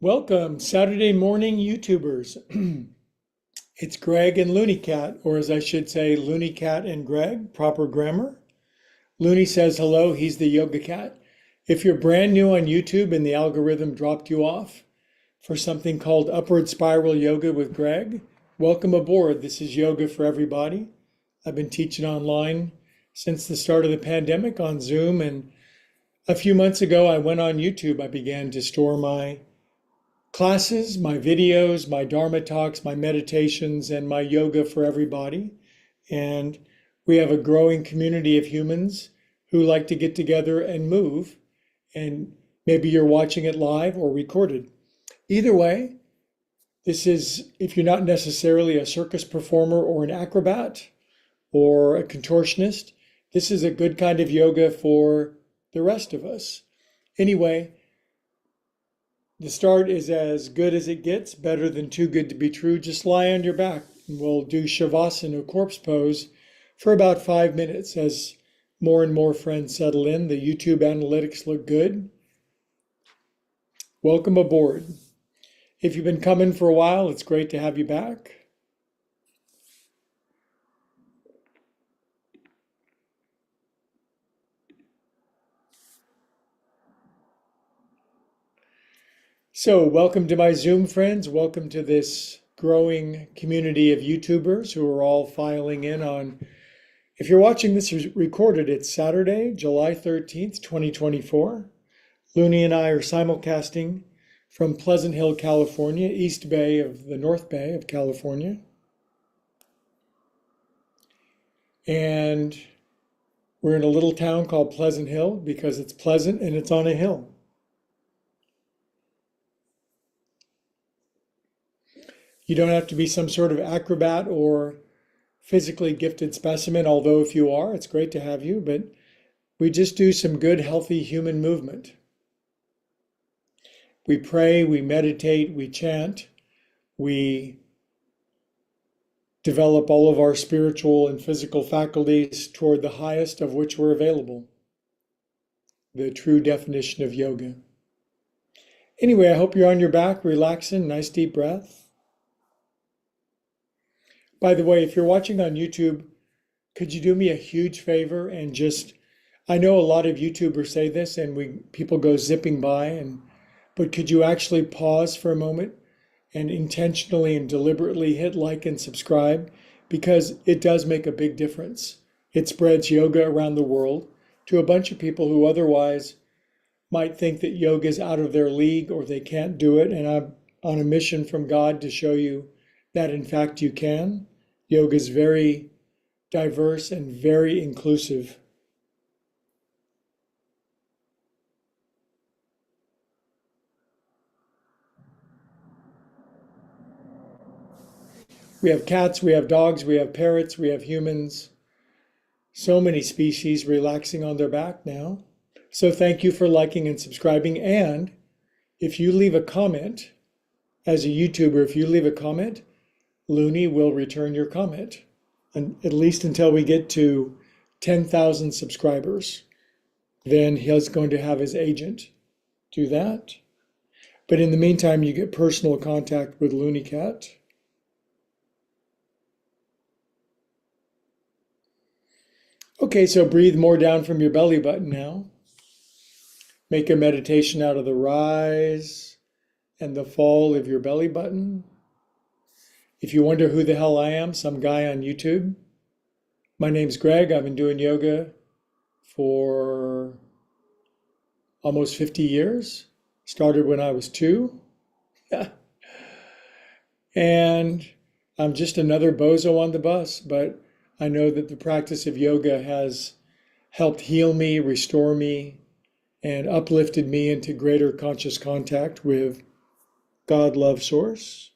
Welcome, Saturday morning YouTubers. It's Greg and Looney Cat, or as I should say, Looney Cat and Greg, proper grammar. Looney says hello, he's the yoga cat. If you're brand new on YouTube and the algorithm dropped you off for something called Upward Spiral Yoga with Greg, welcome aboard. This is yoga for everybody. I've been teaching online since the start of the pandemic on Zoom, and a few months ago I went on YouTube. I began to store my classes, my videos, my Dharma talks, my meditations, and my yoga for everybody. And we have a growing community of humans who like to get together and move. And maybe you're watching it live or recorded. Either way, this is, if you're not necessarily a circus performer or an acrobat or a contortionist, this is a good kind of yoga for the rest of us. Anyway, the start is as good as it gets, better than too good to be true. Just lie on your back and we'll do Shavasana, corpse pose, for about 5 minutes as more and more friends settle in. The YouTube analytics look good. Welcome aboard. If you've been coming for a while, it's great to have you back. So welcome to my Zoom friends. Welcome to this growing community of YouTubers who are all filing in on, if you're watching this recorded, it's Saturday, July 13th, 2024. Looney and I are simulcasting from Pleasant Hill, California, East Bay of the North Bay of California. And we're in a little town called Pleasant Hill because it's pleasant and it's on a hill. You don't have to be some sort of acrobat or physically gifted specimen, although if you are, it's great to have you, but we just do some good, healthy human movement. We pray, we meditate, we chant, we develop all of our spiritual and physical faculties toward the highest of which we're available, the true definition of yoga. Anyway, I hope you're on your back, relaxing, nice deep breath. By the way, if you're watching on YouTube, could you do me a huge favor and just, I know a lot of YouTubers say this and people go zipping by, but could you actually pause for a moment and intentionally and deliberately hit like and subscribe? Because it does make a big difference. It spreads yoga around the world to a bunch of people who otherwise might think that yoga is out of their league or they can't do it. And I'm on a mission from God to show you that in fact you can. Yoga is very diverse and very inclusive. We have cats, we have dogs, we have parrots, we have humans. So many species relaxing on their back now. So thank you for liking and subscribing. And if you leave a comment, as a YouTuber, if you leave a comment, Looney will return your comment, and at least until we get to 10,000 subscribers. Then he's going to have his agent do that. But in the meantime, you get personal contact with Looney Cat. Okay, so breathe more down from your belly button now. Make a meditation out of the rise and the fall of your belly button. If you wonder who the hell I am, some guy on YouTube, my name's Greg. I've been doing yoga for almost 50 years. Started when I was 2. And I'm just another bozo on the bus, but I know that the practice of yoga has helped heal me, restore me, and uplifted me into greater conscious contact with God, love, source,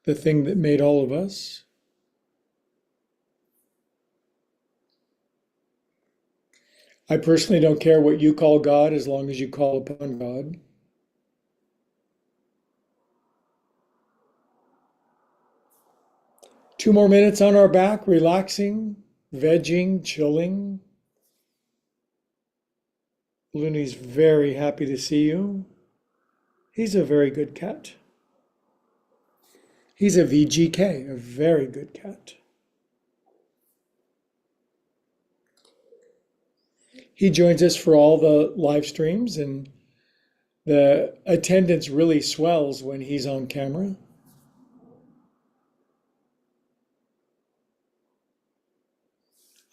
the thing that made all of us. I personally don't care what you call God as long as you call upon God. Two more minutes on our back, relaxing, vegging, chilling. Looney's very happy to see you. He's a very good cat. He's a VGK, a very good cat. He joins us for all the live streams, and the attendance really swells when he's on camera.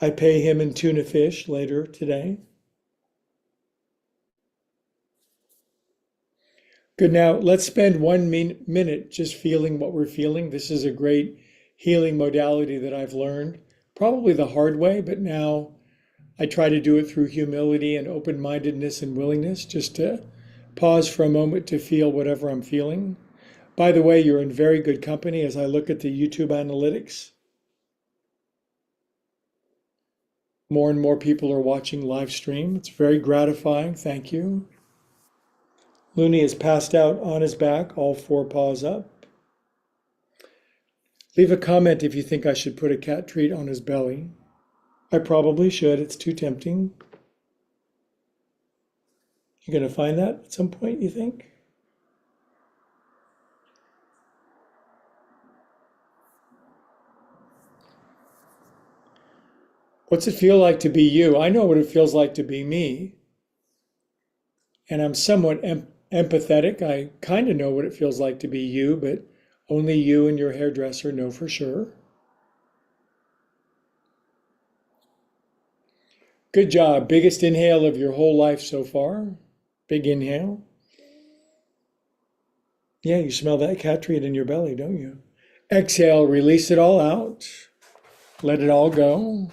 I pay him in tuna fish later today. Good. Now, let's spend 1 minute just feeling what we're feeling. This is a great healing modality that I've learned, probably the hard way, but now I try to do it through humility and open-mindedness and willingness, just to pause for a moment to feel whatever I'm feeling. By the way, you're in very good company as I look at the YouTube analytics. More and more people are watching live stream. It's very gratifying. Thank you. Looney is passed out on his back, all 4 paws up. Leave a comment if you think I should put a cat treat on his belly. I probably should. It's too tempting. You're going to find that at some point, you think? What's it feel like to be you? I know what it feels like to be me. And I'm somewhat empathetic. I kind of know what it feels like to be you, but only you and your hairdresser know for sure. Good job. Biggest inhale of your whole life so far. Big inhale. Yeah, you smell that cat treat in your belly, don't you? Exhale, release it all out. Let it all go.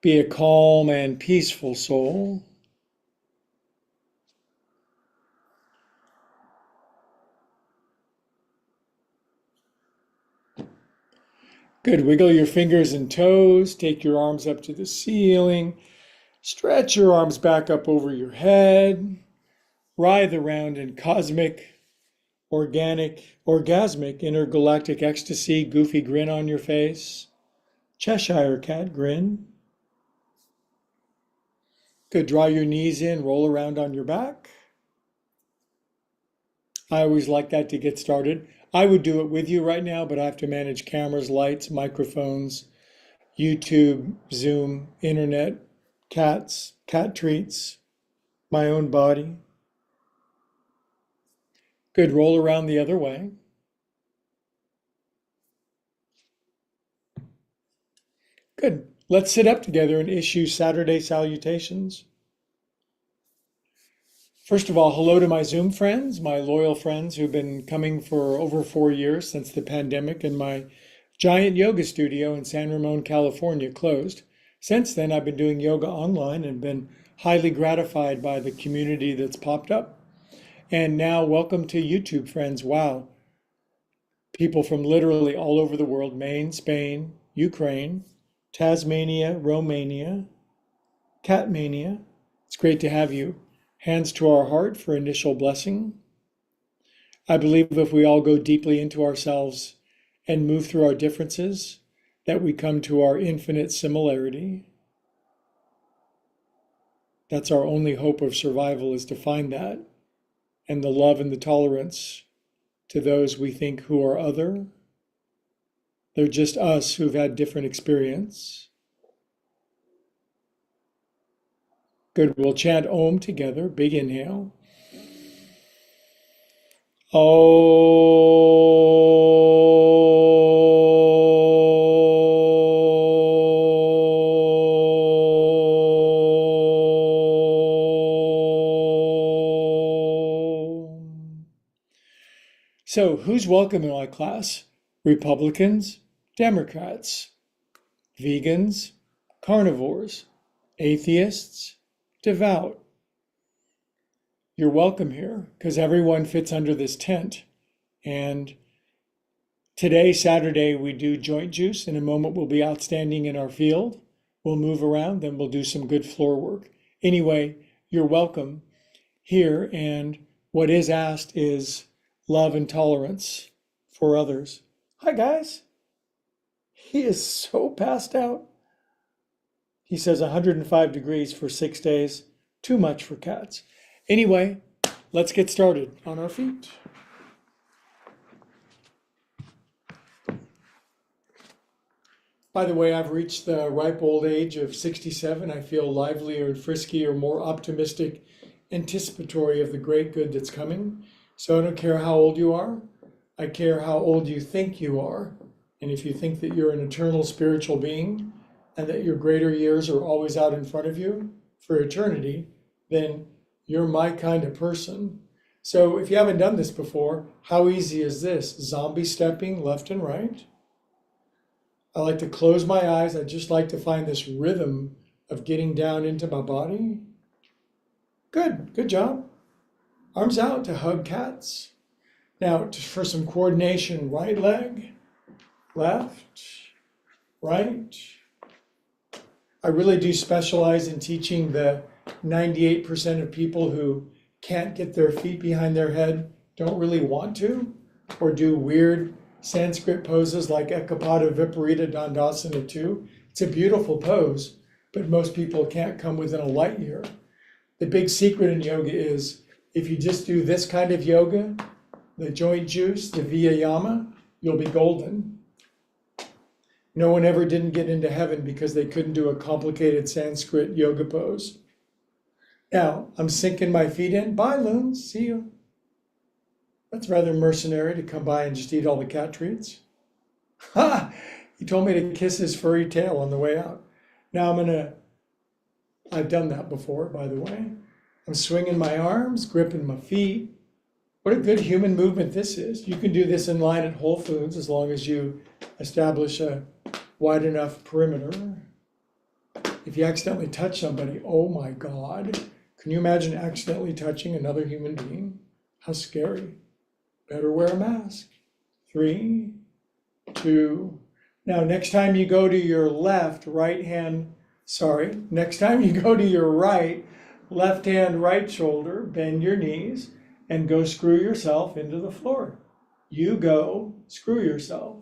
Be a calm and peaceful soul. Good. Wiggle your fingers and toes. Take your arms up to the ceiling. Stretch your arms back up over your head. Writhe around in cosmic, organic, orgasmic, intergalactic ecstasy. Goofy grin on your face. Cheshire cat grin. Good. Draw your knees in. Roll around on your back. I always like that to get started. I would do it with you right now, but I have to manage cameras, lights, microphones, YouTube, Zoom, internet, cats, cat treats, my own body. Good. Roll around the other way. Good. Let's sit up together and issue Saturday salutations. First of all, hello to my Zoom friends, my loyal friends who've been coming for over 4 years since the pandemic and my giant yoga studio in San Ramon, California closed. Since then, I've been doing yoga online and been highly gratified by the community that's popped up. And now, welcome to YouTube friends. Wow. People from literally all over the world, Maine, Spain, Ukraine, Tasmania, Romania, Catmania. It's great to have you. Hands to our heart for initial blessing. I believe if we all go deeply into ourselves and move through our differences, that we come to our infinite similarity. That's our only hope of survival, is to find that, and the love and the tolerance to those we think who are other. They're just us who've had different experience. Good. We'll chant Om together. Big inhale. So, who's welcome in my class? Republicans, Democrats, vegans, carnivores, atheists, devout. You're welcome here because everyone fits under this tent. And today, Saturday, we do joint juice. In a moment, we'll be outstanding in our field. We'll move around, then we'll do some good floor work. Anyway, you're welcome here. And what is asked is love and tolerance for others. Hi, guys. He is so passed out. He says 105 degrees for 6 days. Too much for cats. Anyway, Let's get started on our feet. By the way, I've reached the ripe old age of 67. I feel livelier, friskier, more optimistic, anticipatory of the great good that's coming. So I don't care how old you are. I care how old you think you are. And if you think that you're an eternal spiritual being and that your greater years are always out in front of you for eternity, then you're my kind of person. So if you haven't done this before, how easy is this? Zombie stepping left and right. I like to close my eyes. I just like to find this rhythm of getting down into my body. Good job. Arms out to hug cats. Now for some coordination, right leg, left, right. I really do specialize in teaching the 98% of people who can't get their feet behind their head, don't really want to, or do weird Sanskrit poses like Ekapada Viparita Dandasana 2. It's a beautiful pose, but most people can't come within a light year. The big secret in yoga is if you just do this kind of yoga, the joint juice, the Viyayama, you'll be golden. No one ever didn't get into heaven because they couldn't do a complicated Sanskrit yoga pose. Now, I'm sinking my feet in. Bye, loons. See you. That's rather mercenary to come by and just eat all the cat treats. Ha! He told me to kiss his furry tail on the way out. Now I've done that before, by the way. I'm swinging my arms, gripping my feet. What a good human movement this is. You can do this in line at Whole Foods as long as you establish a wide enough perimeter. If you accidentally touch somebody, oh my God. Can you imagine accidentally touching another human being? How scary. Better wear a mask. 3, 2. Now, next time you go to your left hand, left hand, right shoulder, bend your knees and go screw yourself into the floor. You go screw yourself.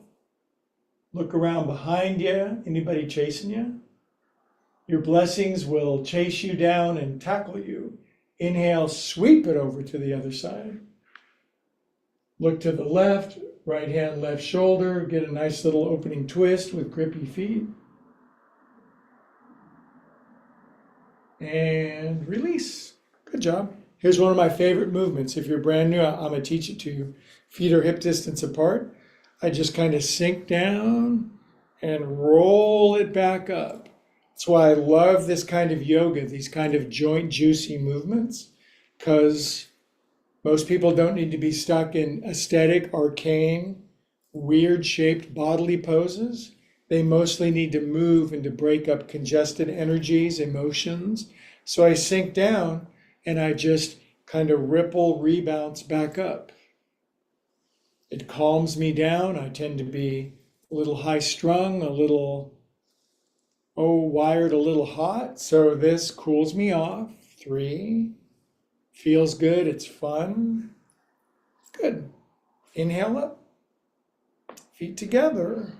Look around behind you. Anybody chasing you? Your blessings will chase you down and tackle you. Inhale, sweep it over to the other side. Look to the left, right hand, left shoulder. Get a nice little opening twist with grippy feet. And release. Good job. Here's one of my favorite movements. If you're brand new, I'm going to teach it to you. Feet are hip distance apart. I just kind of sink down and roll it back up. That's why I love this kind of yoga, these kind of joint juicy movements, because most people don't need to be stuck in aesthetic, arcane, weird shaped bodily poses. They mostly need to move and to break up congested energies, emotions. So I sink down and I just kind of ripple, rebounce back up. It calms me down. I tend to be a little high strung, a little wired, a little hot. So this cools me off. 3, feels good. It's fun. Good. Inhale up. Feet together.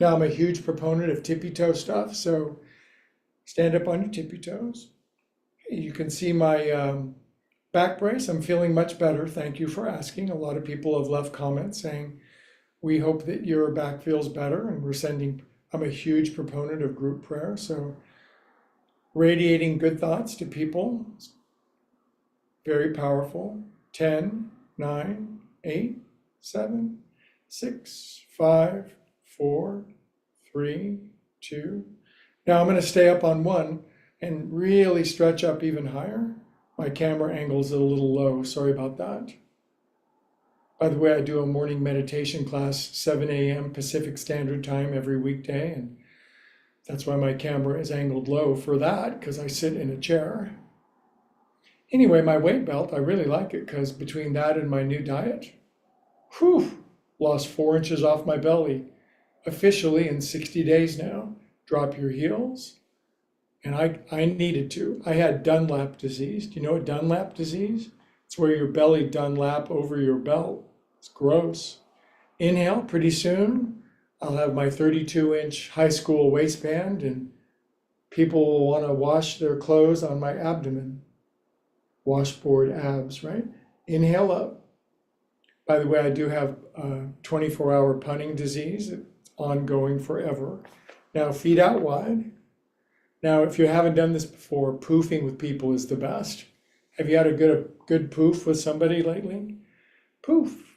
Now I'm a huge proponent of tippy toe stuff. So stand up on your tippy toes. You can see my back brace. I'm feeling much better. Thank you for asking. A lot of people have left comments saying, we hope that your back feels better. And I'm a huge proponent of group prayer. So radiating good thoughts to people, very powerful. 10, 9, 8, 7, 6, 5, 4, 3, 2. Now I'm going to stay up on 1 and really stretch up even higher. My camera angle's a little low. Sorry about that. By the way, I do a morning meditation class, 7 a.m. Pacific Standard Time every weekday, and that's why my camera is angled low for that, because I sit in a chair. Anyway, my weight belt, I really like it, because between that and my new diet, lost 4 inches off my belly, officially in 60 days now. Drop your heels. And I needed to. I had Dunlap disease. Do you know what Dunlap disease? It's where your belly Dunlap over your belt. It's gross. Inhale, pretty soon I'll have my 32-inch high school waistband and people will want to wash their clothes on my abdomen. washboard abs, right? Inhale up. By the way, I do have a 24-hour punning disease. It's ongoing forever. Now, feet out wide. Now, if you haven't done this before, poofing with people is the best. Have you had a good poof with somebody lately? Poof.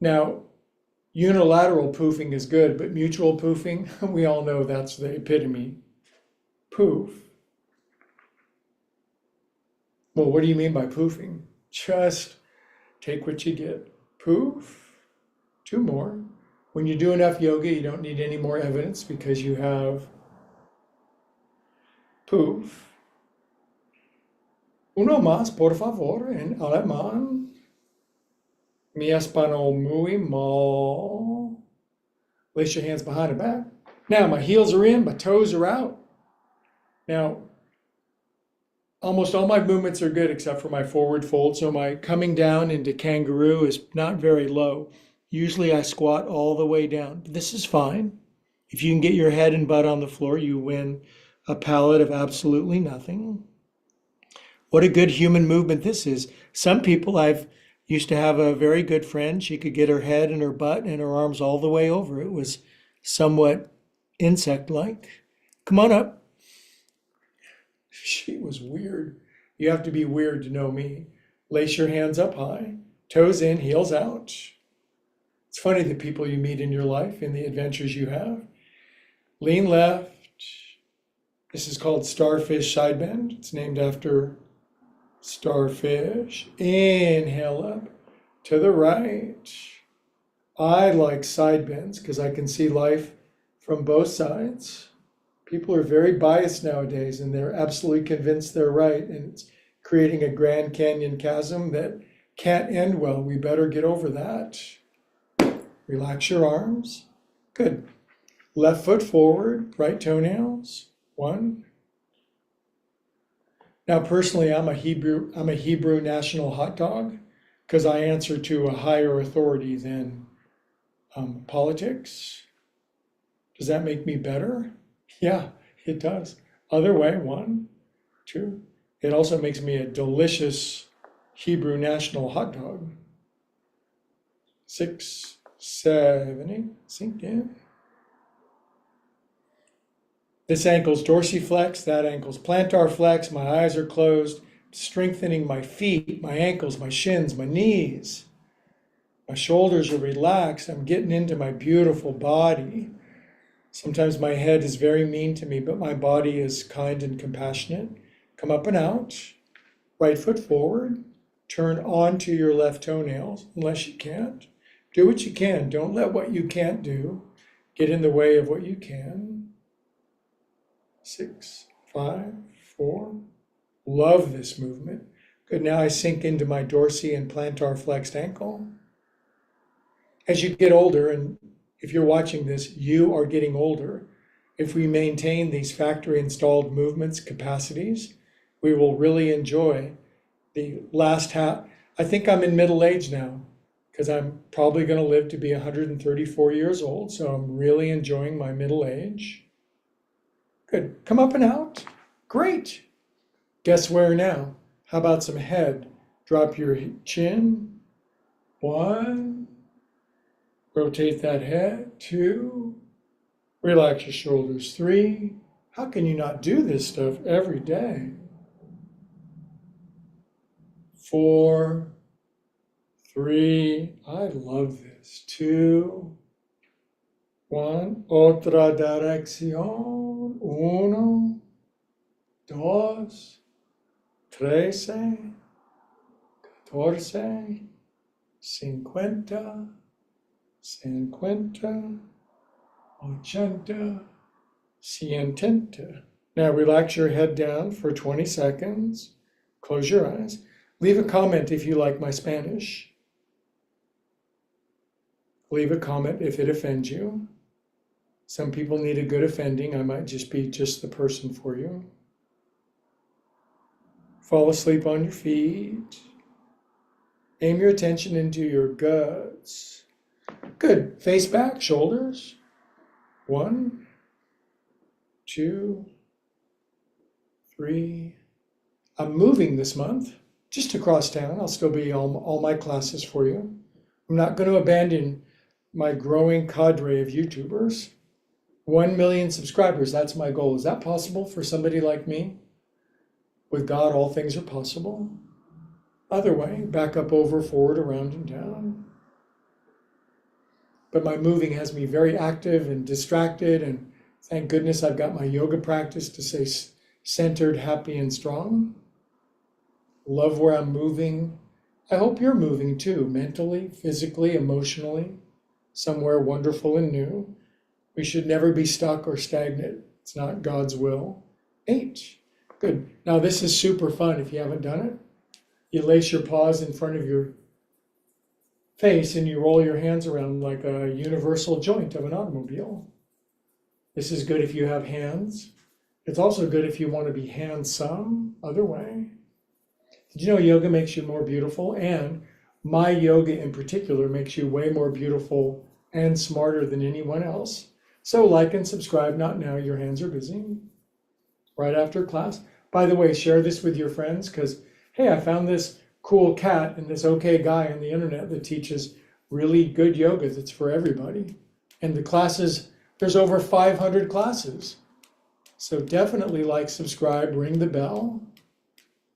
Now, unilateral poofing is good, but mutual poofing, we all know that's the epitome. Poof. Well, what do you mean by poofing? Just take what you get. Poof. Two more. When you do enough yoga, you don't need any more evidence because you have poof. Uno más, por favor, en alemán. Mi español muy mal. Place your hands behind the back. Now, my heels are in, my toes are out. Now, almost all my movements are good except for my forward fold. So my coming down into kangaroo is not very low. Usually I squat all the way down. This is fine. If you can get your head and butt on the floor, you win a palette of absolutely nothing. What a good human movement this is. Some people, I've used to have a very good friend. She could get her head and her butt and her arms all the way over. It was somewhat insect-like. Come on up. She was weird. You have to be weird to know me. Lace your hands up high, toes in, heels out. It's funny the people you meet in your life and the adventures you have. Lean left. This is called starfish side bend. It's named after starfish. Inhale up to the right. I like side bends because I can see life from both sides. People are very biased nowadays and they're absolutely convinced they're right. And it's creating a Grand Canyon chasm that can't end well. We better get over that. Relax your arms. Good. Left foot forward, right toenails. One. Now, personally, I'm a Hebrew national hot dog because I answer to a higher authority than politics. Does that make me better? Yeah, it does. Other way, one, two. It also makes me a delicious Hebrew national hot dog. 6, 7, 8, sink in. This ankle's dorsiflex, that ankle's plantar flex. My eyes are closed, strengthening my feet, my ankles, my shins, my knees. My shoulders are relaxed. I'm getting into my beautiful body. Sometimes my head is very mean to me, but my body is kind and compassionate. Come up and out. Right foot forward. Turn onto your left toenails, unless you can't. Do what you can. Don't let what you can't do get in the way of what you can. 6, 5, 4. Love this movement. Good. Now I sink into my dorsi and plantar flexed ankle. As you get older, and if you're watching this, you are getting older. If we maintain these factory installed movements capacities, we will really enjoy the last half. I think I'm in middle age now because I'm probably going to live to be 134 years old. So I'm really enjoying my middle age. Good. Come up and out. Great. Guess where now? How about some head? Drop your chin. 1. Rotate that head. 2. Relax your shoulders. 3. How can you not do this stuff every day? 4. 3. I love this. 2. 1. Otra dirección. 1, 2, 13, 14, 50, 50, 80, 100. Now relax your head down for 20 seconds. Close your eyes. Leave a comment if you like my Spanish. Leave a comment if it offends you. Some people need a good offending. I might just be the person for you. Fall asleep on your feet. Aim your attention into your guts. Good. Face back, shoulders. 1, 2, 3. I'm moving this month, just across town. I'll still be all my classes for you. I'm not going to abandon my growing cadre of YouTubers. 1 million subscribers, that's my goal. Is that possible for somebody like me? With God, all things are possible. Other way, back up, over, forward, around, and down. But my moving has me very active and distracted, and thank goodness I've got my yoga practice to stay centered, happy, and strong. Love where I'm moving. I hope you're moving too, mentally, physically, emotionally, somewhere wonderful and new. We should never be stuck or stagnant. It's not God's will. H. Good. Now this is super fun if you haven't done it. You lace your paws in front of your face and you roll your hands around like a universal joint of an automobile. This is good if you have hands. It's also good if you want to be handsome, other way. Did you know yoga makes you more beautiful? And my yoga in particular makes you way more beautiful and smarter than anyone else. So like and subscribe, not now, your hands are busy. Right after class. By the way, share this with your friends because, hey, I found this cool cat and this okay guy on the internet that teaches really good yoga that's for everybody. And the classes, there's over 500 classes. So definitely like, subscribe, ring the bell,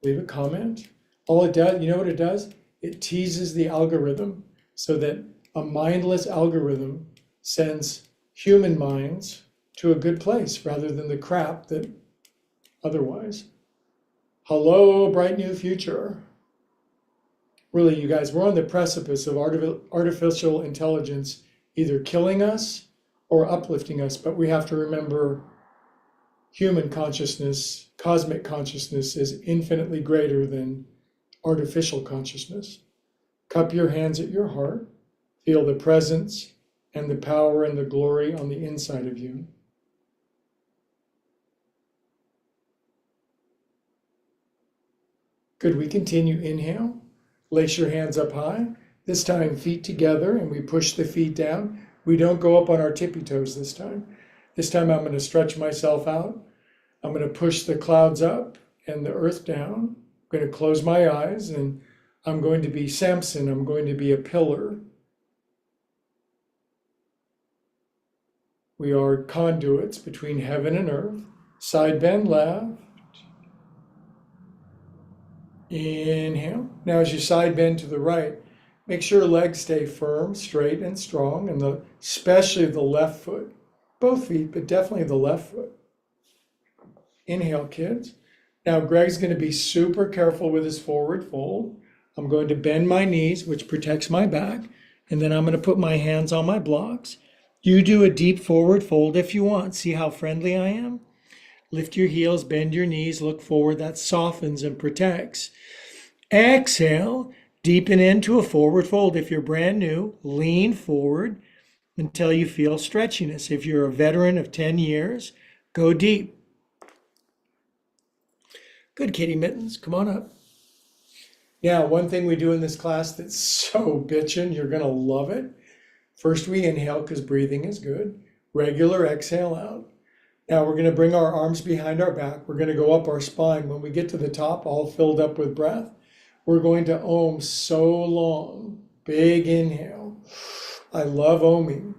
leave a comment. All it does, you know what it does? It teases the algorithm so that a mindless algorithm sends human minds to a good place rather than the crap that otherwise. Hello, bright new future. Really, you guys, we're on the precipice of artificial intelligence either killing us or uplifting us, but we have to remember human consciousness, cosmic consciousness is infinitely greater than artificial consciousness. Cup your hands at your heart, feel the presence and the power and the glory on the inside of you. Good, we continue. Inhale, lace your hands up high. This time feet together and we push the feet down. We don't go up on our tippy toes this time. This time I'm going to stretch myself out. I'm going to push the clouds up and the earth down. I'm going to close my eyes and I'm going to be Samson. I'm going to be a pillar. We are conduits between heaven and earth. Side bend left. Inhale. Now as you side bend to the right, make sure legs stay firm, straight, and strong, and especially the left foot. Both feet, but definitely the left foot. Inhale, kids. Now Greg's going to be super careful with his forward fold. I'm going to bend my knees, which protects my back, and then I'm going to put my hands on my blocks. You do a deep forward fold if you want. See how friendly I am? Lift your heels, bend your knees, look forward. That softens and protects. Exhale, deepen into a forward fold. If you're brand new, lean forward until you feel stretchiness. If you're a veteran of 10 years, go deep. Good, kitty mittens, come on up. Now, one thing we do in this class that's so bitchin', you're gonna love it. First we inhale because breathing is good. Regular exhale out. Now we're gonna bring our arms behind our back. We're gonna go up our spine. When we get to the top, all filled up with breath, we're going to om so long. Big inhale. I love oming.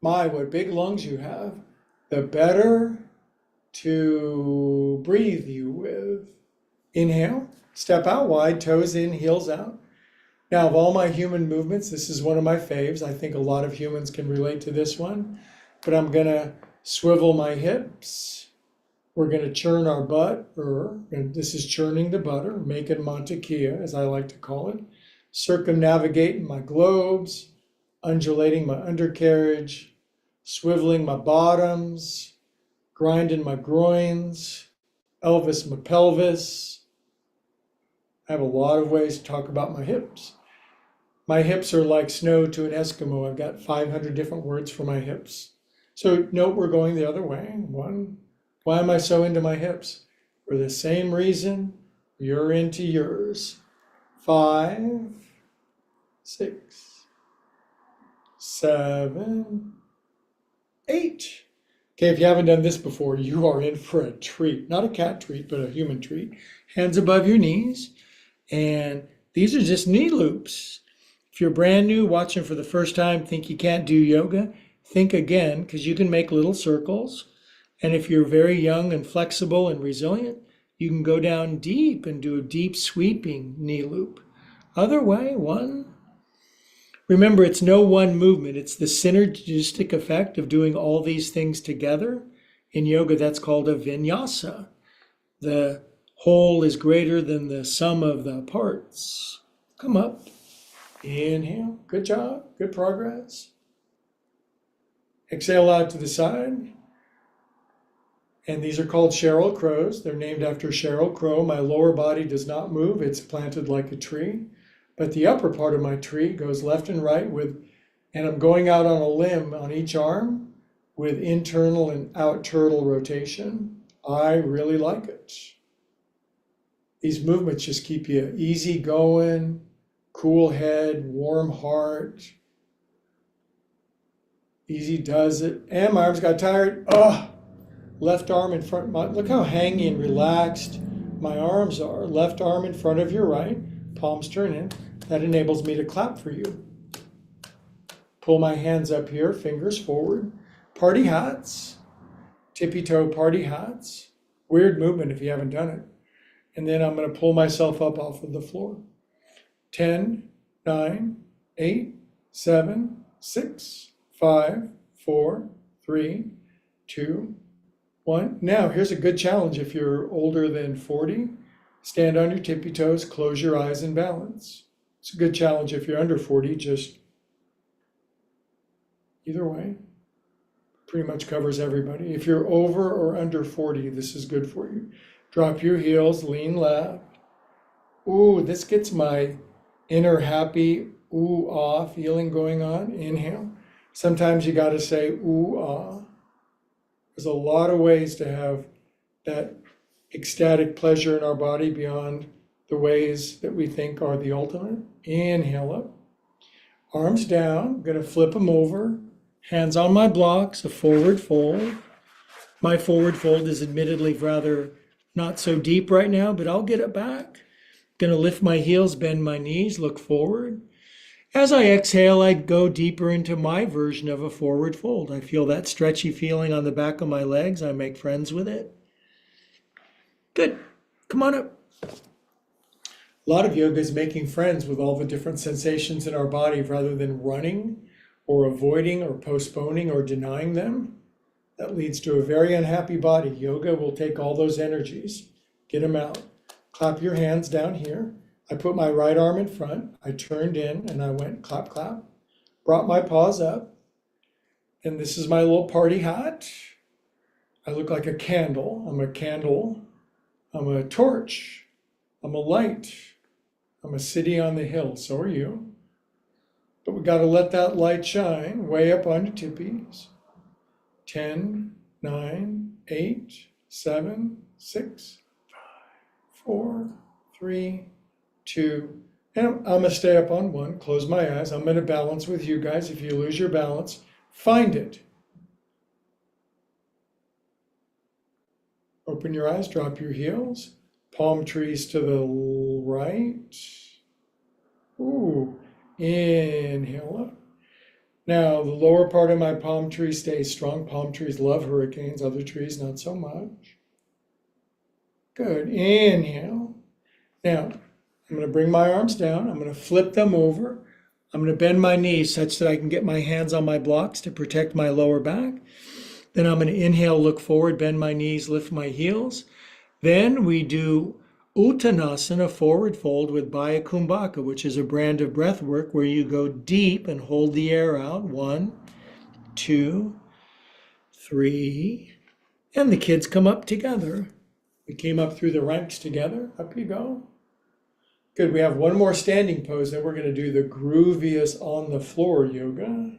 My, what big lungs you have. The better to breathe you with. Inhale, step out wide, toes in, heels out. Now, of all my human movements, this is one of my faves. I think a lot of humans can relate to this one, but I'm gonna swivel my hips. We're gonna churn our butt, and this is churning the butter, making mantequilla, as I like to call it. Circumnavigating my globes, undulating my undercarriage, swiveling my bottoms, grinding my groins, Elvis my pelvis. I have a lot of ways to talk about my hips. My hips are like snow to an Eskimo. I've got 500 different words for my hips. So note we're going the other way. One, why am I so into my hips? For the same reason you're into yours. 5, 6, 7, 8. Okay, if you haven't done this before, you are in for a treat. Not a cat treat, but a human treat. Hands above your knees. And these are just knee loops. If you're brand new, watching for the first time, think you can't do yoga, think again, because you can make little circles. And if you're very young and flexible and resilient, you can go down deep and do a deep sweeping knee loop. Other way, 1. Remember, it's no one movement. It's the synergistic effect of doing all these things together. In yoga, that's called a vinyasa. The whole is greater than the sum of the parts. Come up. Inhale. Good job. Good progress. Exhale out to the side. And these are called Sheryl Crows. They're named after Sheryl Crow. My lower body does not move. It's planted like a tree. But the upper part of my tree goes left and right and I'm going out on a limb on each arm with internal and out turtle rotation. I really like it. These movements just keep you easy going, cool head, warm heart. Easy does it. And my arms got tired. Oh, left arm in front. Look how hangy and relaxed my arms are. Left arm in front of your right. Palms turn in. That enables me to clap for you. Pull my hands up here, fingers forward. Party hats. Tippy toe party hats. Weird movement if you haven't done it. And then I'm going to pull myself up off of the floor. 10, 9, 8, 7, 6, 5, 4, 3, 2, 1. Now, here's a good challenge if you're older than 40. Stand on your tippy toes, close your eyes and balance. It's a good challenge if you're under 40, just either way. Pretty much covers everybody. If you're over or under 40, this is good for you. Drop your heels, lean left. Ooh, this gets my inner happy ooh, ah feeling going on. Inhale. Sometimes you got to say ooh, ah. There's a lot of ways to have that ecstatic pleasure in our body beyond the ways that we think are the ultimate. Inhale up. Arms down. I'm going to flip them over. Hands on my blocks, a forward fold. My forward fold is admittedly rather not so deep right now, but I'll get it back. Going to lift my heels, bend my knees, look forward. As I exhale, I go deeper into my version of a forward fold. I feel that stretchy feeling on the back of my legs. I make friends with it. Good. Come on up. A lot of yoga is making friends with all the different sensations in our body rather than running or avoiding or postponing or denying them. That leads to a very unhappy body. Yoga will take all those energies, get them out. Clap your hands down here. I put my right arm in front. I turned in and I went clap, clap. Brought my paws up. And this is my little party hat. I look like a candle. I'm a candle. I'm a torch. I'm a light. I'm a city on the hill. So are you. But we got to let that light shine way up on your tippies. 10, 9, 8, 7, 6, 5, 4, 3, 2. And I'm going to stay up on 1. Close my eyes. I'm going to balance with you guys. If you lose your balance, find it. Open your eyes. Drop your heels. Palm trees to the right. Ooh. Inhale up. Now, the lower part of my palm tree stays strong. Palm trees love hurricanes. Other trees, not so much. Good. Inhale. Now, I'm going to bring my arms down. I'm going to flip them over. I'm going to bend my knees such that I can get my hands on my blocks to protect my lower back. Then I'm going to inhale, look forward, bend my knees, lift my heels. Then we do Uttanasana, forward fold with Baya Kumbhaka, which is a brand of breath work where you go deep and hold the air out. 1, 2, 3. And the kids come up together. We came up through the ranks together. Up you go. Good. We have one more standing pose. Then we're going to do the grooviest on the floor yoga.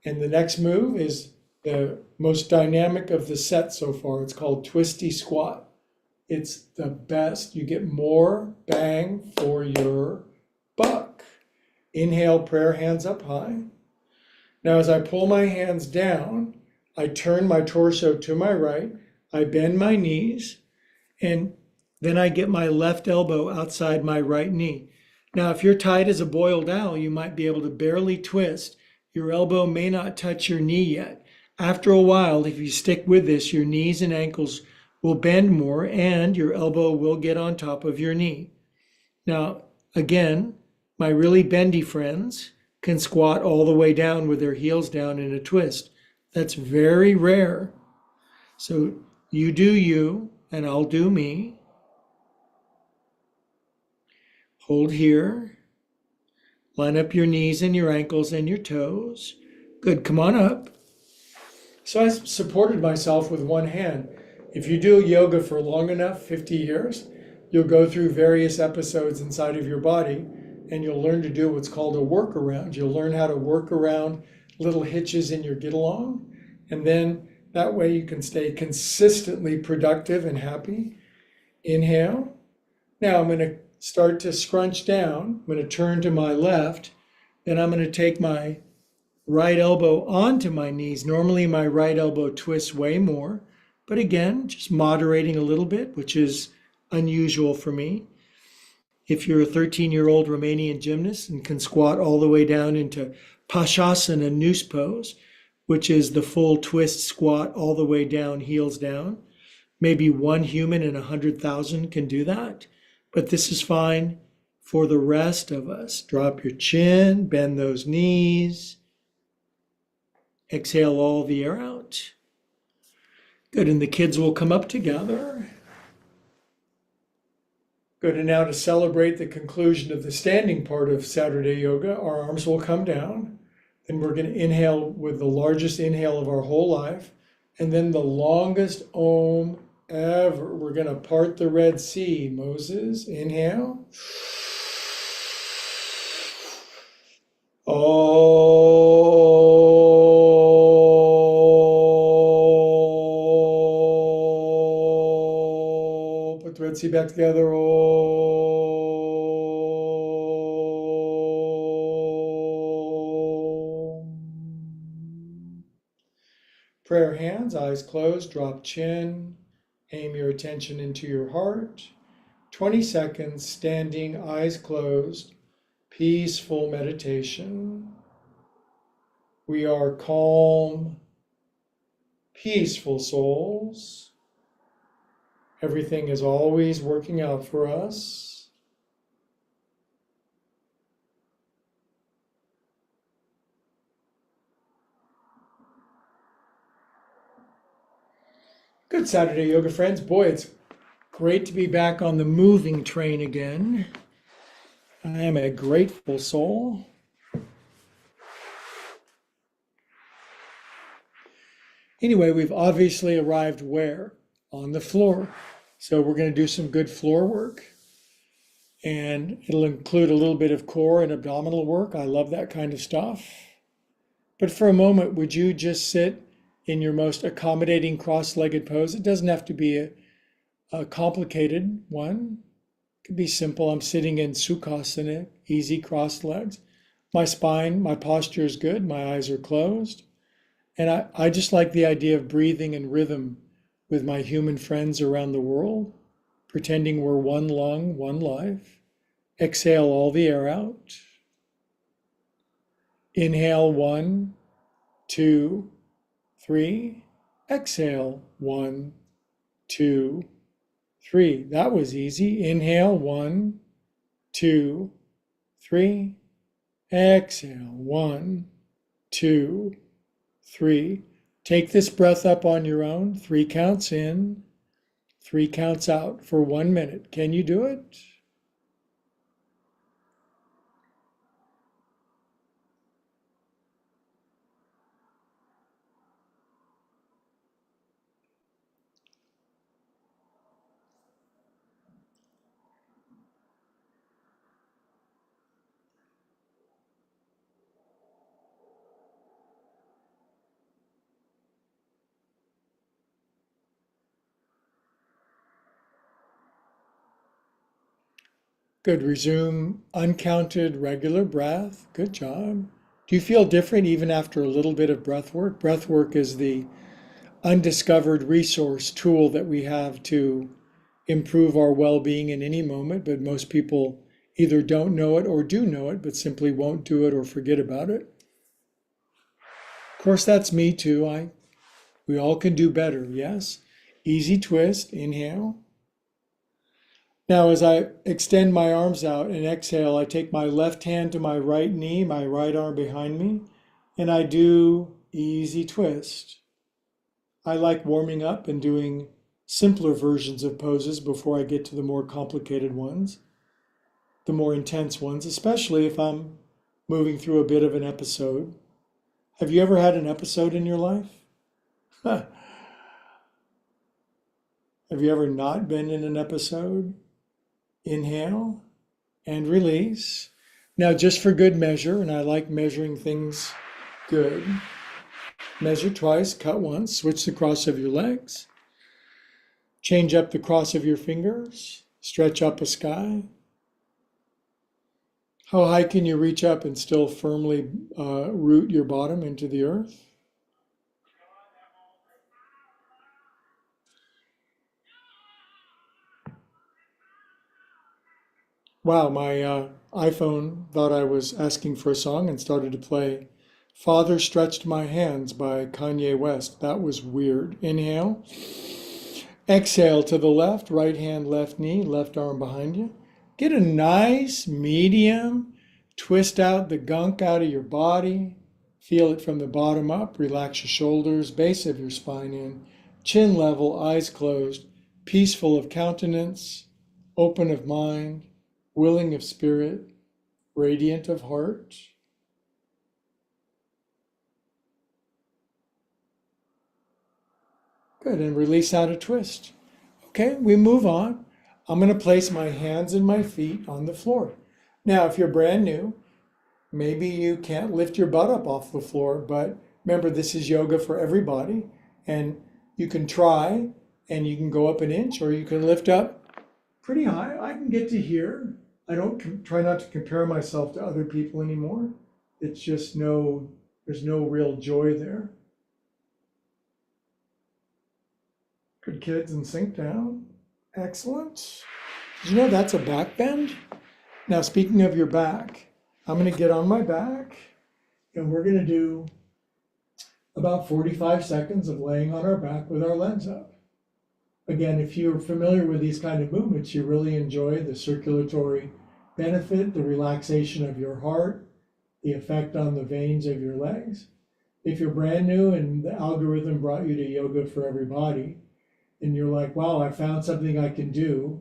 And the next move is the most dynamic of the set so far. It's called twisty squat. It's the best. You get more bang for your buck. Inhale, prayer hands up high. Now, as I pull my hands down, I turn my torso to my right. I bend my knees, and then I get my left elbow outside my right knee. Now, if you're tight as a boiled owl, you might be able to barely twist. Your elbow may not touch your knee yet. After a while, if you stick with this, your knees and ankles will bend more and your elbow will get on top of your knee. Now, again, my really bendy friends can squat all the way down with their heels down in a twist. That's very rare. So you do you, and I'll do me. Hold here. Line up your knees and your ankles and your toes. Good, come on up. So I supported myself with one hand. If you do yoga for long enough, 50 years, you'll go through various episodes inside of your body and you'll learn to do what's called a workaround. You'll learn how to work around little hitches in your get along. And then that way you can stay consistently productive and happy. Inhale. Now I'm going to start to scrunch down. I'm going to turn to my left. Then I'm going to take my right elbow onto my knees. Normally my right elbow twists way more. But again, just moderating a little bit, which is unusual for me. If you're a 13-year-old Romanian gymnast and can squat all the way down into Pashasana noose pose, which is the full twist squat all the way down, heels down, maybe one human in 100,000 can do that. But this is fine for the rest of us. Drop your chin, bend those knees. Exhale all the air out. Good, and the kids will come up together. Good, and now to celebrate the conclusion of the standing part of Saturday yoga, our arms will come down. Then we're going to inhale with the largest inhale of our whole life. And then the longest Om ever. We're going to part the Red Sea. Moses, inhale. Oh. Put the Red Sea back together. Oh. Prayer hands, eyes closed, drop chin. Aim your attention into your heart. 20 seconds, standing, eyes closed, peaceful meditation. We are calm, peaceful souls. Everything is always working out for us. Good Saturday, yoga friends. Boy, it's great to be back on the moving train again. I am a grateful soul. Anyway, we've obviously arrived where? On the floor. So we're going to do some good floor work. And it'll include a little bit of core and abdominal work. I love that kind of stuff. But for a moment, would you just sit in your most accommodating cross-legged pose? It doesn't have to be a complicated one. It could be simple. I'm sitting in Sukhasana, easy crossed legs. My spine, my posture is good. My eyes are closed. And I just like the idea of breathing in rhythm with my human friends around the world, pretending we're one lung, one life. Exhale all the air out. Inhale, 1, 2, 3. Exhale, 1, 2, 3. That was easy. Inhale, 1, 2, 3. Exhale, 1, 2, 3. Take this breath up on your own. 3 counts in, 3 counts out for 1 minute. Can you do it? Good. Resume uncounted regular breath. Good job. Do you feel different even after a little bit of breath work? Breath work is the undiscovered resource tool that we have to improve our well-being in any moment, but most people either don't know it or do know it, but simply won't do it or forget about it. Of course, that's me too. We all can do better, yes? Easy twist, inhale. Now, as I extend my arms out and exhale, I take my left hand to my right knee, my right arm behind me, and I do easy twist. I like warming up and doing simpler versions of poses before I get to the more complicated ones, the more intense ones, especially if I'm moving through a bit of an episode. Have you ever had an episode in your life? Have you ever not been in an episode? Inhale and release. Now, just for good measure, and I like measuring things good, measure twice, cut once, switch the cross of your legs, change up the cross of your fingers, stretch up a sky. How high can you reach up and still firmly root your bottom into the earth? Wow, my iPhone thought I was asking for a song and started to play Father Stretched My Hands by Kanye West. That was weird. Inhale. Exhale to the left, right hand, left knee, left arm behind you. Get a nice medium. Twist out the gunk out of your body. Feel it from the bottom up. Relax your shoulders, base of your spine in. Chin level, eyes closed. Peaceful of countenance, open of mind, willing of spirit, radiant of heart. Good, and release out a twist. Okay, we move on. I'm going to place my hands and my feet on the floor. Now, if you're brand new, maybe you can't lift your butt up off the floor, but remember, this is yoga for everybody, and you can try, and you can go up an inch, or you can lift up pretty high. I can get to here. I don't try not to compare myself to other people anymore. It's just there's no real joy there. Good kids, and sink down. Excellent. Did you know that's a back bend? Now, speaking of your back, I'm going to get on my back and we're going to do about 45 seconds of laying on our back with our legs up. Again, if you're familiar with these kind of movements, you really enjoy the circulatory benefit, the relaxation of your heart, the effect on the veins of your legs. If you're brand new and the algorithm brought you to Yoga for Everybody, and you're like, wow, I found something I can do,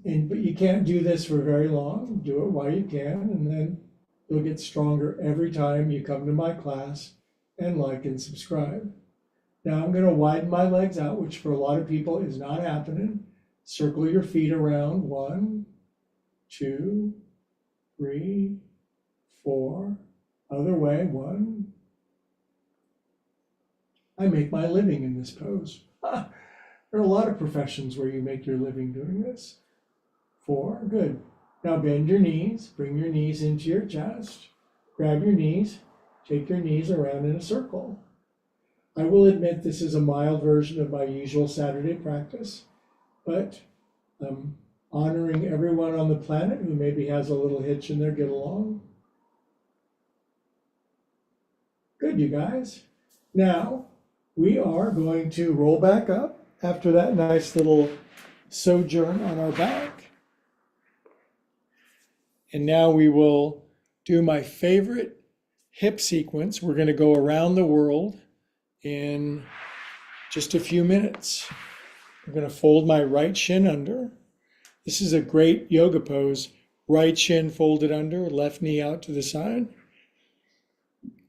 but you can't do this for very long, do it while you can, and then you'll get stronger every time you come to my class and like and subscribe. Now I'm going to widen my legs out, which for a lot of people is not happening. Circle your feet around. 1, 2, 3, 4. Other way. 1. I make my living in this pose. There are a lot of professions where you make your living doing this. 4. Good. Now bend your knees. Bring your knees into your chest. Grab your knees. Take your knees around in a circle. I will admit this is a mild version of my usual Saturday practice, but I'm honoring everyone on the planet who maybe has a little hitch in their get along. Good, you guys. Now, we are going to roll back up after that nice little sojourn on our back. And now we will do my favorite hip sequence. We're going to go around the world in just a few minutes. I'm going to fold my right shin under. This is a great yoga pose. Right shin folded under, left knee out to the side.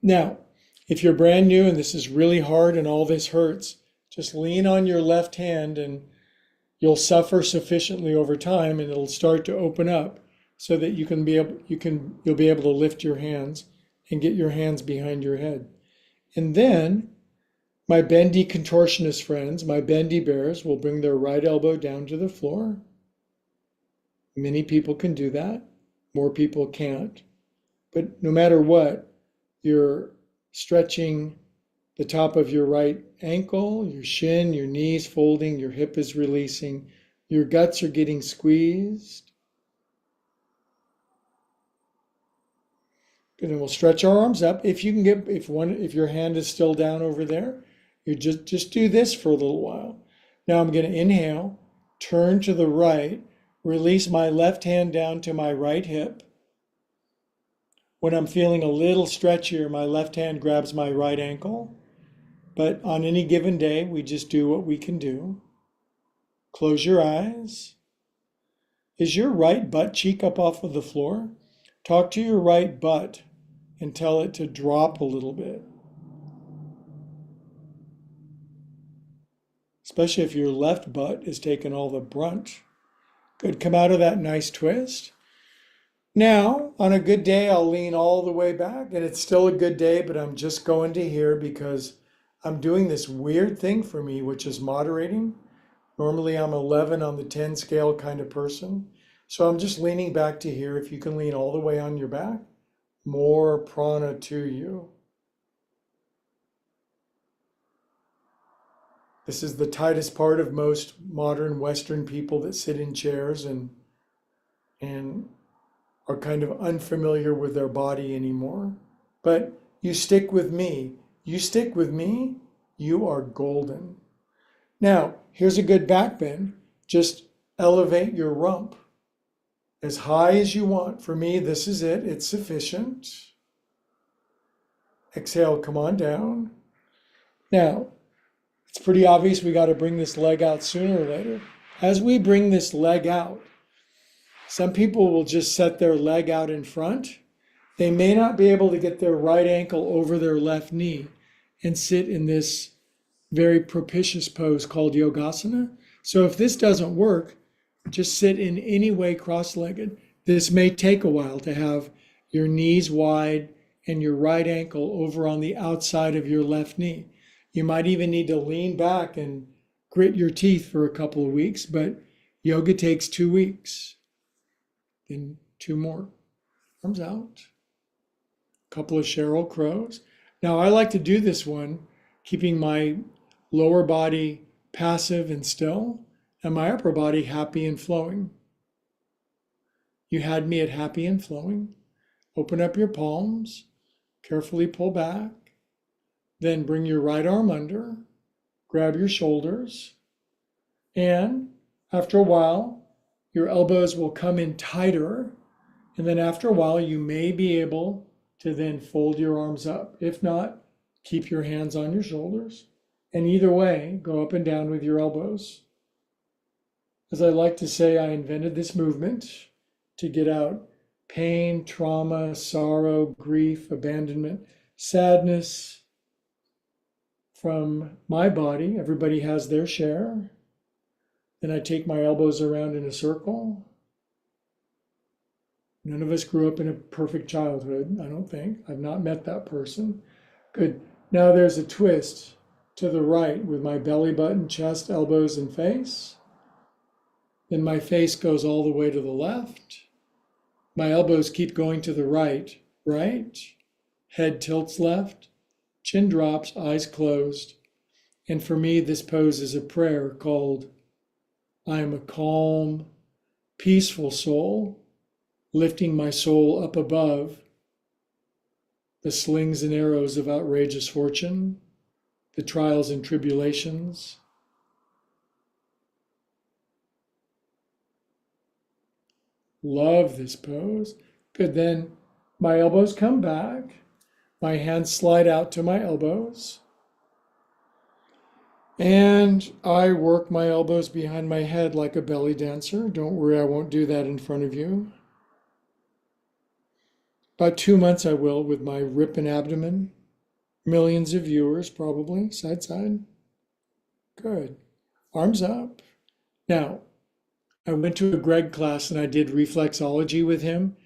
Now, if you're brand new and this is really hard and all this hurts, just lean on your left hand and you'll suffer sufficiently over time and it'll start to open up so that you'll be able to lift your hands and get your hands behind your head. And then my bendy contortionist friends, my bendy bears, will bring their right elbow down to the floor. Many people can do that. More people can't. But no matter what, you're stretching the top of your right ankle, your shin, your knees folding, your hip is releasing, your guts are getting squeezed. And then we'll stretch our arms up. If you can get, if your hand is still down over there, you just do this for a little while. Now I'm going to inhale, turn to the right, release my left hand down to my right hip. When I'm feeling a little stretchier, my left hand grabs my right ankle. But on any given day, we just do what we can do. Close your eyes. Is your right butt cheek up off of the floor? Talk to your right butt and tell it to drop a little bit. Especially if your left butt is taking all the brunt. Good, come out of that nice twist. Now, on a good day, I'll lean all the way back, and it's still a good day, but I'm just going to here because I'm doing this weird thing for me, which is moderating. Normally, I'm 11 on the 10 scale kind of person. So I'm just leaning back to here. If you can lean all the way on your back, more prana to you. This is the tightest part of most modern Western people that sit in chairs and are kind of unfamiliar with their body anymore. But you stick with me. You stick with me, you are golden. Now, here's a good back bend. Just elevate your rump as high as you want. For me, this is it. It's sufficient. Exhale, come on down. Now, it's pretty obvious we got to bring this leg out sooner or later. As we bring this leg out, some people will just set their leg out in front. They may not be able to get their right ankle over their left knee and sit in this very propitious pose called yogasana. So if this doesn't work, just sit in any way cross-legged. This may take a while to have your knees wide and your right ankle over on the outside of your left knee. You might even need to lean back and grit your teeth for a couple of weeks, but yoga takes 2 weeks. Then 2 more. Arms out. A couple of Sheryl Crows. Now I like to do this one, keeping my lower body passive and still, and my upper body happy and flowing. You had me at happy and flowing. Open up your palms, carefully pull back, then bring your right arm under, grab your shoulders, and after a while, your elbows will come in tighter, and then after a while, you may be able to then fold your arms up. If not, keep your hands on your shoulders. And either way, go up and down with your elbows. As I like to say, I invented this movement to get out pain, trauma, sorrow, grief, abandonment, sadness from my body. Everybody has their share. Then I take my elbows around in a circle. None of us grew up in a perfect childhood, I don't think. I've not met that person. Good. Now there's a twist to the right with my belly button, chest, elbows, and face. Then my face goes all the way to the left. My elbows keep going to the right, right. Head tilts left, chin drops, eyes closed. And for me, this pose is a prayer called, I am a calm, peaceful soul, lifting my soul up above the slings and arrows of outrageous fortune, the trials and tribulations. Love this pose. Good, then my elbows come back, my hands slide out to my elbows, and I work my elbows behind my head like a belly dancer. Don't worry, I won't do that in front of you. About 2 months I will with my ripping abdomen. Millions of viewers probably, side, side. Good. Arms up. Now, I went to a Greg class and I did reflexology with him.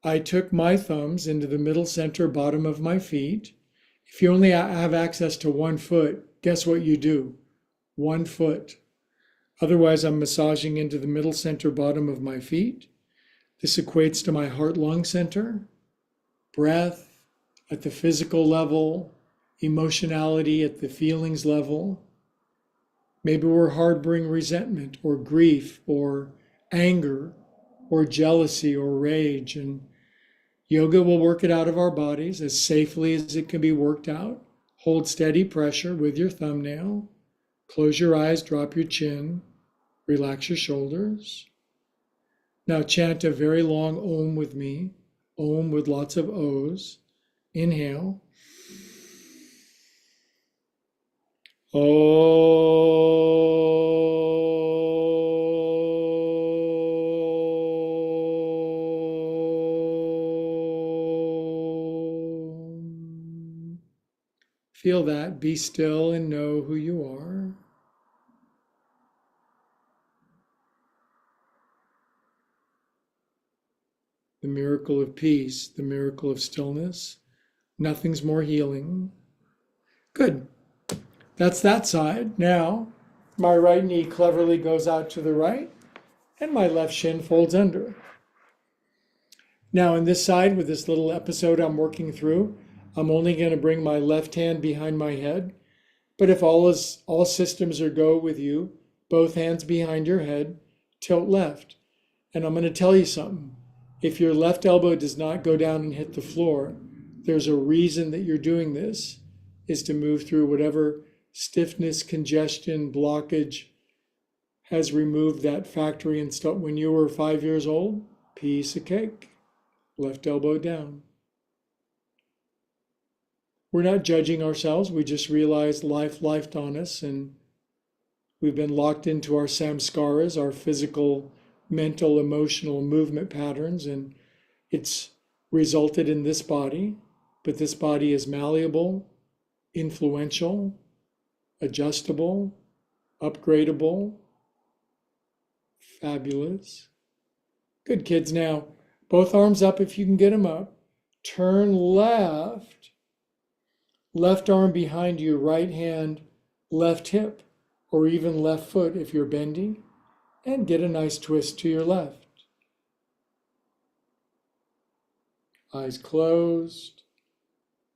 I took my thumbs into the middle center bottom of my feet. If you only have access to 1 foot, guess what you do? 1 foot. Otherwise, I'm massaging into the middle center bottom of my feet. This equates to my heart-lung center. Breath at the physical level, emotionality at the feelings level. Maybe we're harboring resentment or grief or anger or jealousy or rage. And yoga will work it out of our bodies as safely as it can be worked out. Hold steady pressure with your thumbnail. Close your eyes, drop your chin, relax your shoulders. Now chant a very long Om with me. Om with lots of O's. Inhale. Om. Feel that. Be still and know who you are. The miracle of peace, the miracle of stillness. Nothing's more healing. Good. That's that side. Now, my right knee cleverly goes out to the right, and my left shin folds under. Now, on this side, with this little episode I'm working through, I'm only going to bring my left hand behind my head. But if all systems are go with you, both hands behind your head, tilt left. And I'm going to tell you something. If your left elbow does not go down and hit the floor, there's a reason that you're doing this, is to move through whatever stiffness, congestion, blockage has removed that factory and stuff. When you were 5 years old, piece of cake, left elbow down. We're not judging ourselves. We just realize life lifed on us, and we've been locked into our samskaras, our physical, mental, emotional movement patterns, and it's resulted in this body. But this body is malleable, influential, adjustable, upgradable, fabulous. Good, kids. Now, both arms up if you can get them up. Turn left. Left arm behind you, right hand, left hip, or even left foot if you're bendy. And get a nice twist to your left. Eyes closed,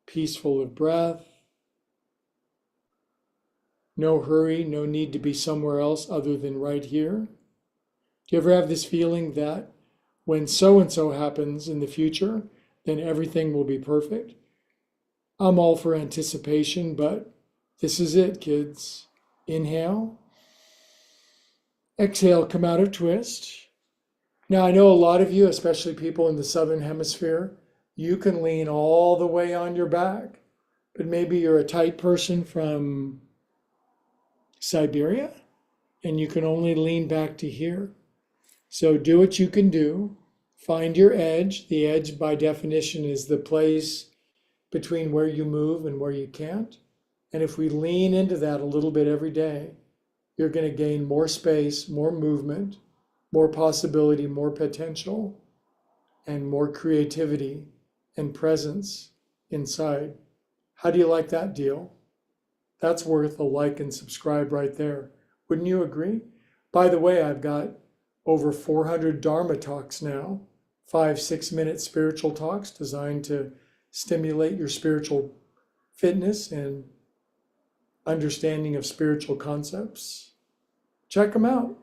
peaceful of breath. No hurry, no need to be somewhere else other than right here. Do you ever have this feeling that when so-and-so happens in the future, then everything will be perfect? I'm all for anticipation, but this is it, kids. Inhale. Exhale, come out of twist. Now, I know a lot of you, especially people in the Southern Hemisphere, you can lean all the way on your back, but maybe you're a tight person from Siberia and you can only lean back to here. So do what you can do. Find your edge. The edge, by definition, is the place between where you move and where you can't. And if we lean into that a little bit every day, you're going to gain more space, more movement, more possibility, more potential, and more creativity and presence inside. How do you like that deal? That's worth a like and subscribe right there. Wouldn't you agree? By the way, I've got over 400 Dharma talks now, 5-6-minute spiritual talks designed to stimulate your spiritual fitness and understanding of spiritual concepts. Check them out.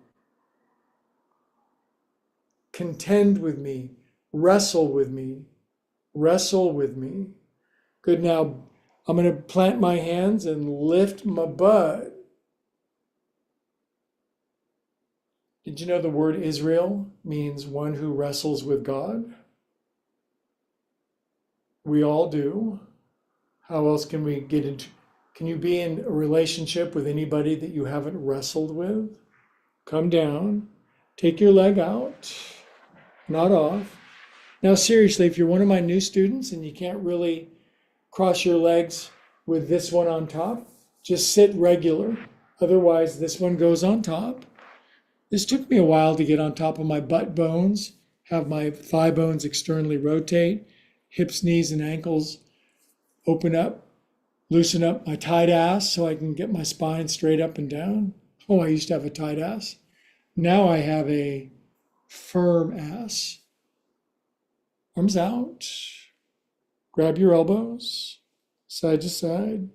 Contend with me, wrestle with me, wrestle with me. Good, now I'm going to plant my hands and lift my butt. Did you know the word Israel means one who wrestles with God? We all do. How else can we get into? Can you be in a relationship with anybody that you haven't wrestled with? Come down, take your leg out, not off. Now, seriously, if you're one of my new students and you can't really cross your legs with this one on top, just sit regular. Otherwise, this one goes on top. This took me a while to get on top of my butt bones, have my thigh bones externally rotate, hips, knees, and ankles open up, loosen up my tight ass so I can get my spine straight up and down. Oh, I used to have a tight ass. Now I have a firm ass. Arms out. Grab your elbows, side to side.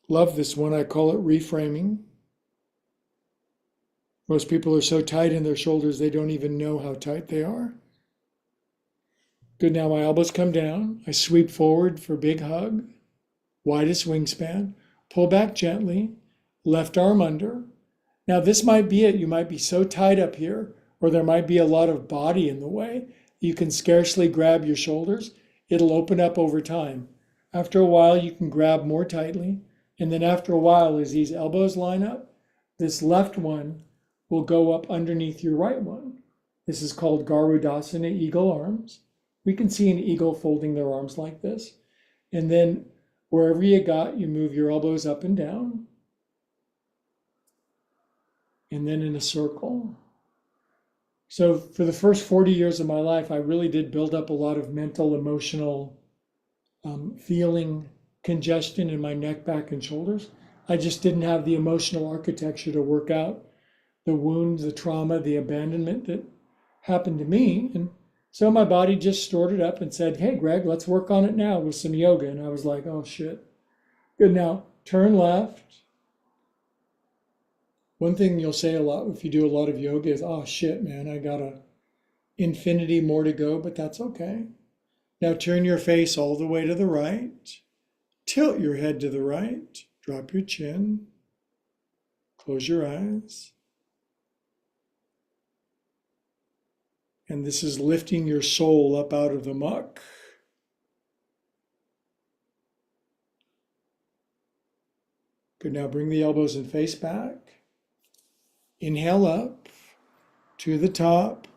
Love this one. I call it reframing. Most people are so tight in their shoulders, they don't even know how tight they are. Good. Now my elbows come down. I sweep forward for big hug. Widest wingspan. Pull back gently. Left arm under. Now this might be it. You might be so tight up here, or there might be a lot of body in the way. You can scarcely grab your shoulders. It'll open up over time. After a while, you can grab more tightly. And then after a while, as these elbows line up, this left one will go up underneath your right one. This is called Garudasana, eagle arms. We can see an eagle folding their arms like this. And then wherever you got, you move your elbows up and down. And then in a circle. So for the first 40 years of my life, I really did build up a lot of mental, emotional feeling congestion in my neck, back, and shoulders. I just didn't have the emotional architecture to work out the wounds, the trauma, the abandonment that happened to me. And so my body just stored it up and said, hey, Greg, let's work on it now with some yoga. And I was like, oh, shit. Good. Now turn left. One thing you'll say a lot if you do a lot of yoga is, oh, shit, man, I got a infinity more to go, but that's okay. Now turn your face all the way to the right. Tilt your head to the right. Drop your chin. Close your eyes. And this is lifting your soul up out of the muck. Good. Now bring the elbows and face back. Inhale up to the top.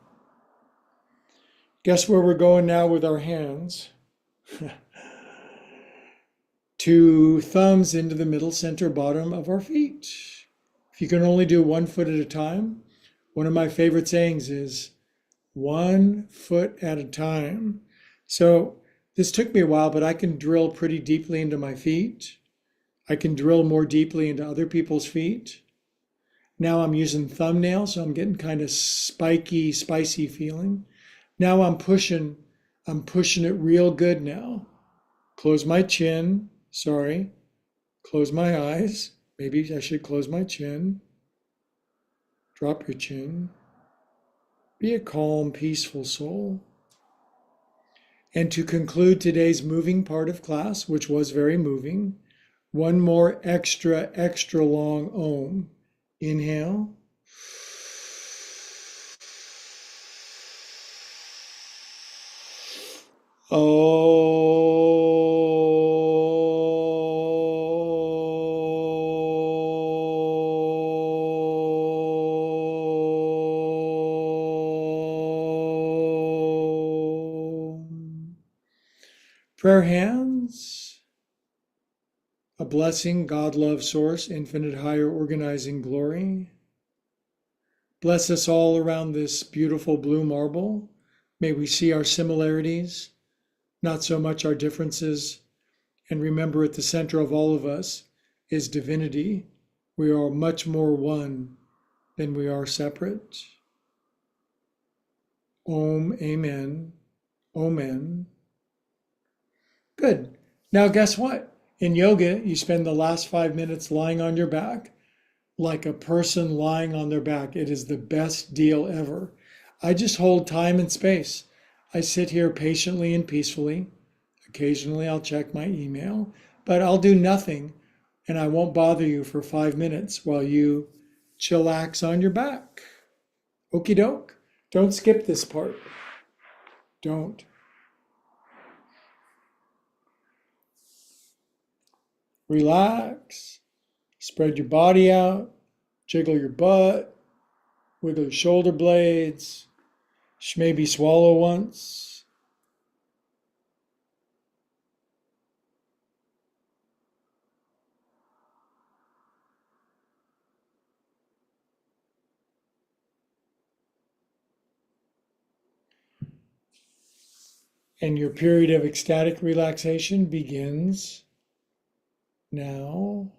Guess where we're going now with our hands? Two thumbs into the middle, center, bottom of our feet. If you can only do 1 foot at a time, one of my favorite sayings is 1 foot at a time. So this took me a while, but I can drill pretty deeply into my feet. I can drill more deeply into other people's feet. Now I'm using thumbnails, so I'm getting kind of spiky, spicy feeling. Now I'm pushing it real good now. Close my chin. Sorry. Close my eyes. Maybe I should close my chin. Drop your chin. Be a calm, peaceful soul. And to conclude today's moving part of class, which was very moving, one more extra long Om. Inhale. Prayer hands. A blessing, God, love, source, infinite, higher, organizing glory. Bless us all around this beautiful blue marble. May we see our similarities, not so much our differences. And remember, at the center of all of us is divinity. We are much more one than we are separate. Om, amen, omen. Good. Now, guess what? In yoga, you spend the last 5 minutes lying on your back like a person lying on their back. It is the best deal ever. I just hold time and space. I sit here patiently and peacefully. Occasionally, I'll check my email, but I'll do nothing, and I won't bother you for 5 minutes while you chillax on your back. Okie doke. Don't skip this part. Don't. Relax. Spread your body out. Jiggle your butt. Wiggle your shoulder blades. Maybe swallow once. And your period of ecstatic relaxation begins now.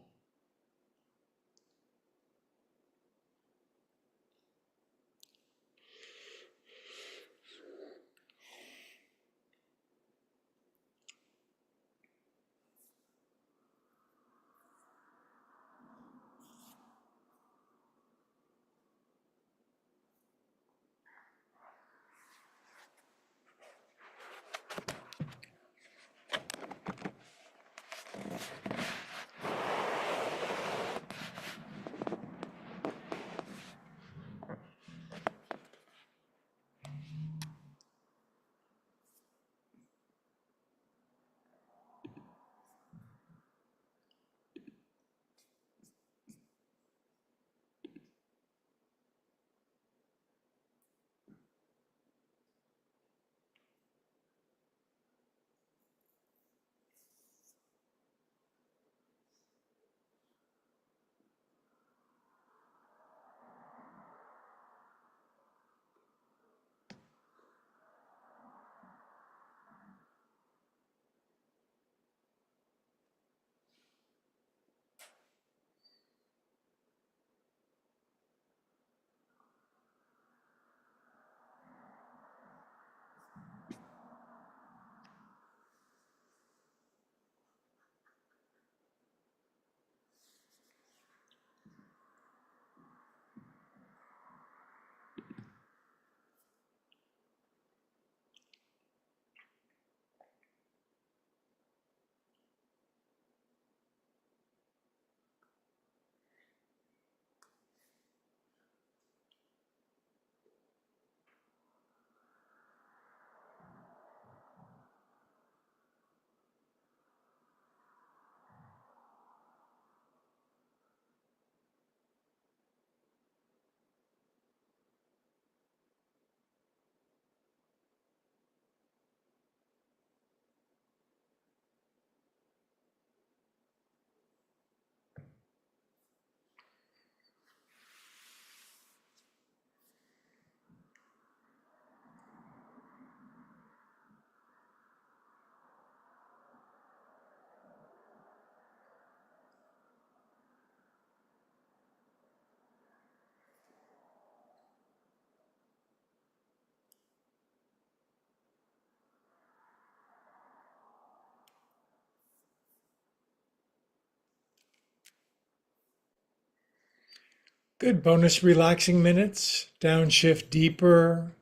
Good bonus relaxing minutes. Downshift deeper.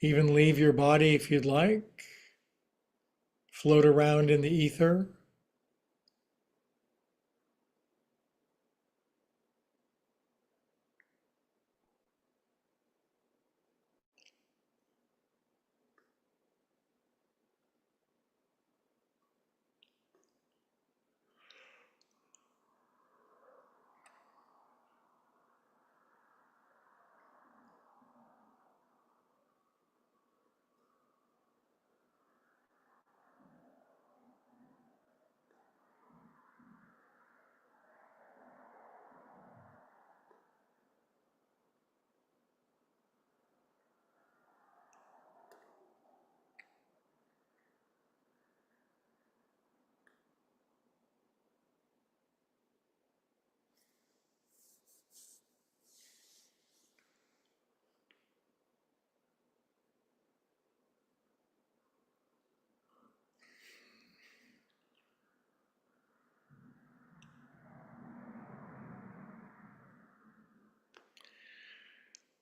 Even leave your body if you'd like. Float around in the ether.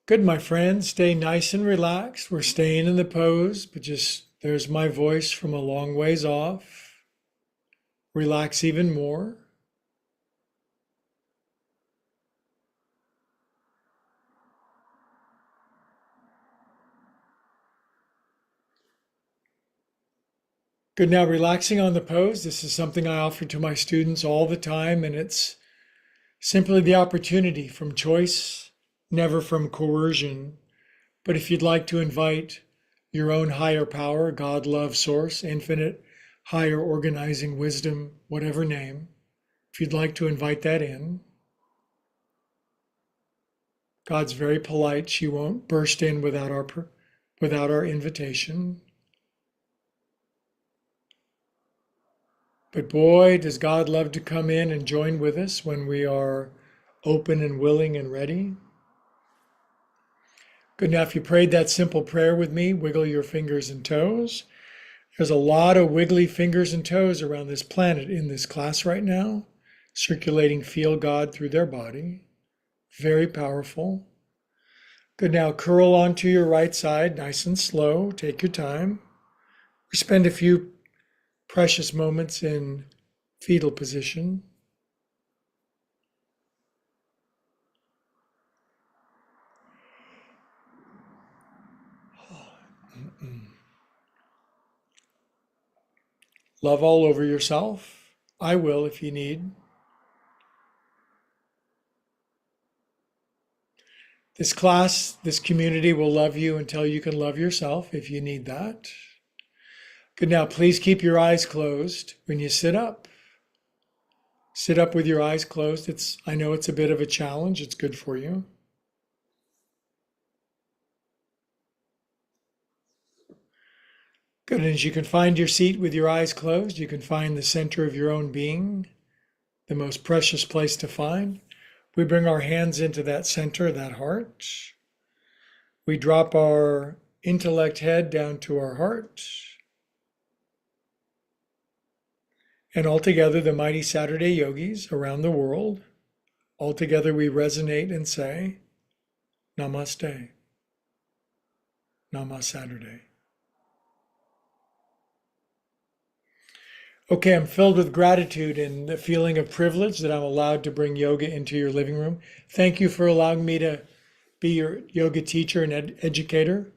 Good, my friends. Stay nice and relaxed. We're staying in the pose, but just there's my voice from a long ways off. Relax even more. Good. Now, relaxing on the pose. This is something I offer to my students all the time, and it's simply the opportunity from choice, never from coercion. But if you'd like to invite your own higher power, God, love, source, infinite, higher organizing wisdom, whatever name, if you'd like to invite that in, God's very polite. She won't burst in without our invitation. But boy, does God love to come in and join with us when we are open and willing and ready. Good. Now, if you prayed that simple prayer with me, wiggle your fingers and toes. There's a lot of wiggly fingers and toes around this planet in this class right now, circulating feel God through their body. Very powerful. Good. Now, curl onto your right side, nice and slow. Take your time. We spend a few precious moments in fetal position. Love all over yourself. I will if you need. This class, this community will love you until you can love yourself if you need that. Good. Now, please keep your eyes closed when you sit up. Sit up with your eyes closed. I know it's a bit of a challenge. It's good for you. Good. And as you can find your seat with your eyes closed, you can find the center of your own being, the most precious place to find. We bring our hands into that center, that heart. We drop our intellect head down to our heart. And altogether, the mighty Saturday yogis around the world, altogether we resonate and say, Namaste. Namaste Saturday. Okay, I'm filled with gratitude and the feeling of privilege that I'm allowed to bring yoga into your living room. Thank you for allowing me to be your yoga teacher and educator.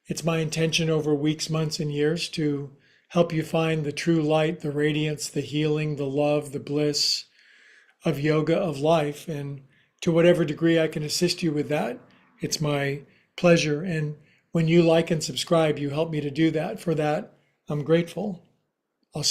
It's my intention over weeks, months, and years to help you find the true light, the radiance, the healing, the love, the bliss of yoga, of life. And to whatever degree I can assist you with that, it's my pleasure. And when you like and subscribe, you help me to do that. For that, I'm grateful.